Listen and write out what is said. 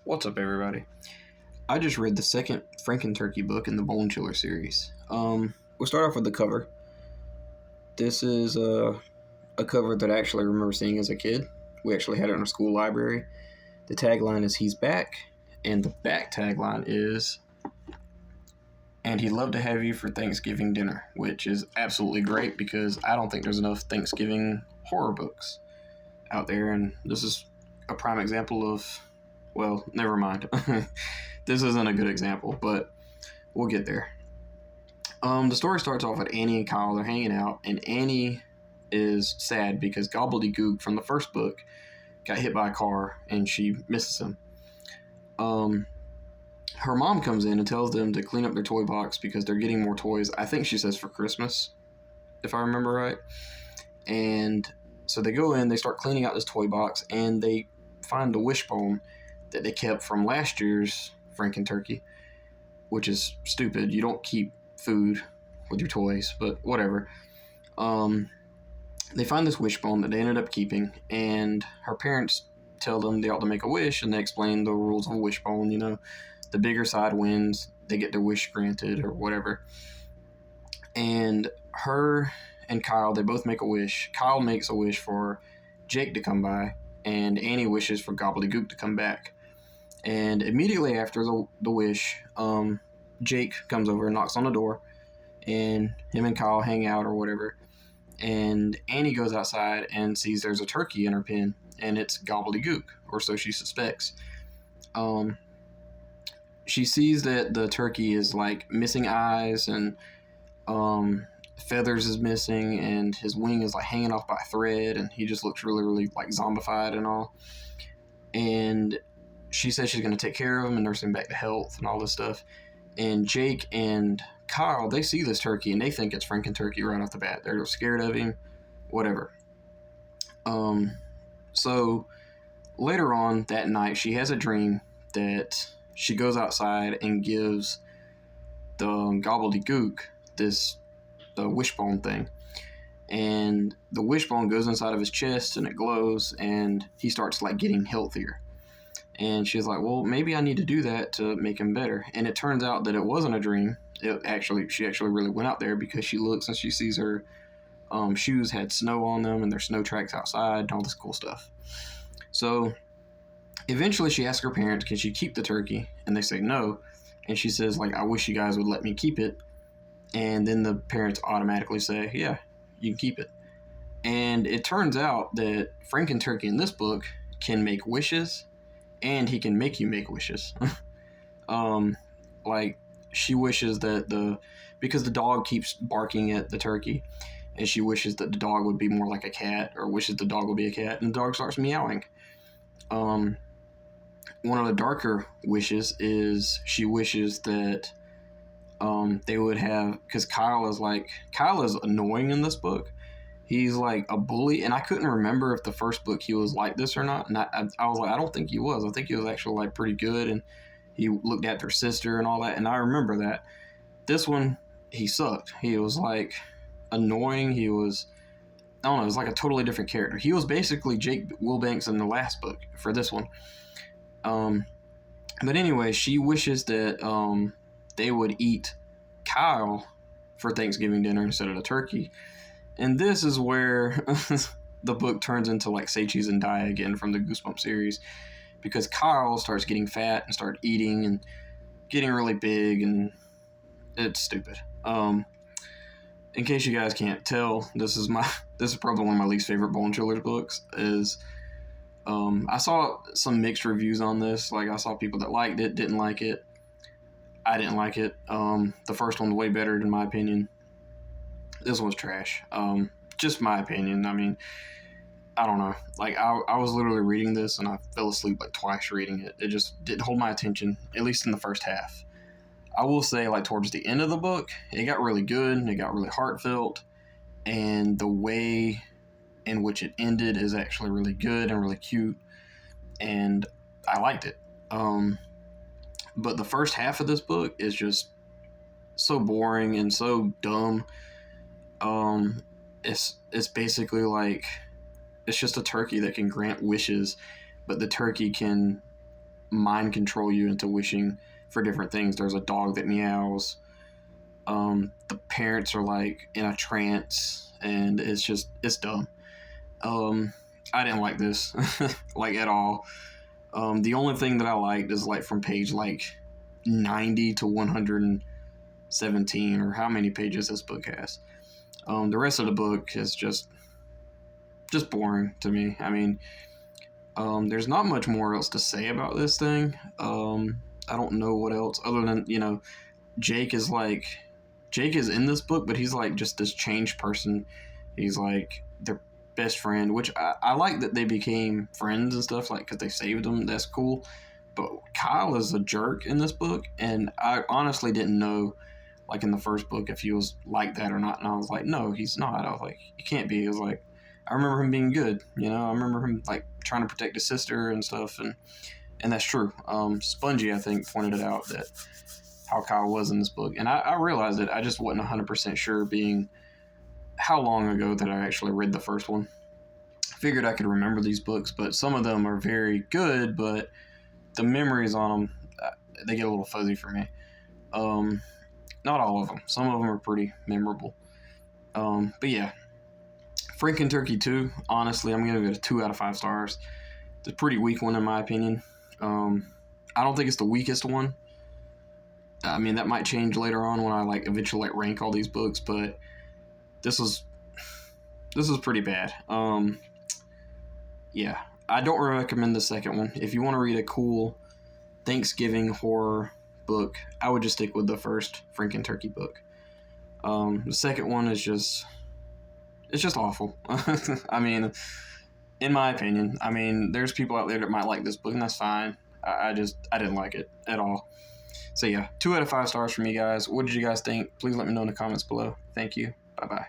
What's up, everybody? I just read the second Frankenturkey book in the Bone Chiller series. We'll start off with the cover. This is a cover that I actually remember seeing as a kid. We actually had it in our school library. The tagline is "He's back," and the back tagline is "And he'd love to have you for Thanksgiving dinner," which is absolutely great because I don't think there's enough Thanksgiving horror books out there, and this is a prime example of, well, never mind. This isn't a good example, but we'll get there. The story starts off with Annie and Kyle. They're hanging out, and Annie is sad because Gobbledygook from the first book got hit by a car, and she misses him. Her mom comes in and tells them to clean up their toy box because they're getting more toys. I think she says for Christmas, if I remember right. And so they go in, they start cleaning out this toy box, and they find the wishbone that they kept from last year's Frankenturkey, which is stupid. You don't keep food with your toys, but whatever. They find this wishbone that they ended up keeping, and her parents tell them they ought to make a wish, and they explain the rules of a wishbone. You know, the bigger side wins, they get their wish granted or whatever. And her and Kyle, they both make a wish. Kyle makes a wish for Jake to come by, and Annie wishes for Gobbledygook to come back. And immediately after the wish, Jake comes over and knocks on the door, and him and Kyle hang out or whatever. And Annie goes outside and sees there's a turkey in her pen, and it's Gobbledygook, or so she suspects. She sees that the turkey is like missing eyes, and feathers is missing, and his wing is like hanging off by a thread, and he just looks really, really like zombified and all. And she says she's going to take care of him and nurse him back to health and all this stuff. And Jake and Kyle, they see this turkey and they think it's Frankenturkey right off the bat. They're scared of him, whatever. So later on that night, she has a dream that she goes outside and gives the Gobbledygook the wishbone thing. And the wishbone goes inside of his chest and it glows, and he starts like getting healthier. And she's like, well, maybe I need to do that to make him better. And it turns out that it wasn't a dream. She actually really went out there because she looks and she sees her shoes had snow on them, and there's snow tracks outside and all this cool stuff. So eventually she asks her parents, can she keep the turkey? And they say no. And she says, like, I wish you guys would let me keep it. And then the parents automatically say, yeah, you can keep it. And it turns out that Frankenturkey in this book can make wishes, and he can make you make wishes. Like, she wishes that because the dog keeps barking at the turkey, and she wishes that the dog would be more like a cat, or wishes the dog would be a cat, and the dog starts meowing. One of the darker wishes is she wishes that they would have, because Kyle is annoying in this book. He's like a bully, and I couldn't remember if the first book he was like this or not. And I was like, I don't think he was. I think he was actually like pretty good, and he looked after her sister and all that. And I remember that. This one, he sucked. He was like annoying. He was, I don't know, it was like a totally different character. He was basically Jake Wilbanks in the last book for this one. But anyway, she wishes that they would eat Kyle for Thanksgiving dinner instead of the turkey. And this is where the book turns into like Say Cheese and Die again from the Goosebumps series, because Kyle starts getting fat and starts eating and getting really big, and it's stupid. In case you guys can't tell, this is probably one of my least favorite Bone Chillers books. I saw some mixed reviews on this. Like, I saw people that liked it, didn't like it. I didn't like it. The first one's way better in my opinion. This one's trash. Just my opinion. I mean, I don't know. Like, I was literally reading this and I fell asleep like twice reading it. It just didn't hold my attention, at least in the first half. I will say, like, towards the end of the book, it got really good and it got really heartfelt, and the way in which it ended is actually really good and really cute, and I liked it. But the first half of this book is just so boring and so dumb. It's basically like, it's just a turkey that can grant wishes, but the turkey can mind control you into wishing for different things. There's a dog that meows. The parents are like in a trance, and it's dumb. I didn't like this like at all. The only thing that I liked is like from page like 90 to 117, or how many pages this book has. The rest of the book is just boring to me. I mean, there's not much more else to say about this thing. I don't know what else other than, Jake is in this book, but he's like just this changed person. He's like their best friend, which I like that they became friends and stuff, like, because they saved him. That's cool. But Kyle is a jerk in this book, and I honestly didn't know, like, in the first book if he was like that or not. And I was like, no, he's not. I was like, he can't be. He was like, I remember him being good. I remember him like trying to protect his sister and stuff, and that's true. Spongy, I think, pointed it out, that how Kyle was in this book, and I realized it. I just wasn't 100% sure, being how long ago that I actually read the first one. I figured I could remember these books, but some of them are very good, but the memories on them, they get a little fuzzy for me. Not all of them. Some of them are pretty memorable. But yeah, Frankenturkey 2, honestly, I'm going to give it a 2 out of 5 stars. It's a pretty weak one in my opinion. I don't think it's the weakest one. I mean, that might change later on when I like eventually like rank all these books, but this is pretty bad. Yeah, I don't recommend the second one. If you want to read a cool Thanksgiving horror book, I would just stick with the first Frankenturkey book. The second one is just awful. I mean, in my opinion. I mean, there's people out there that might like this book, and that's fine. I didn't like it at all. So yeah, 2 out of 5 stars for me, guys. What did you guys think? Please let me know in the comments below. Thank you. Bye-bye.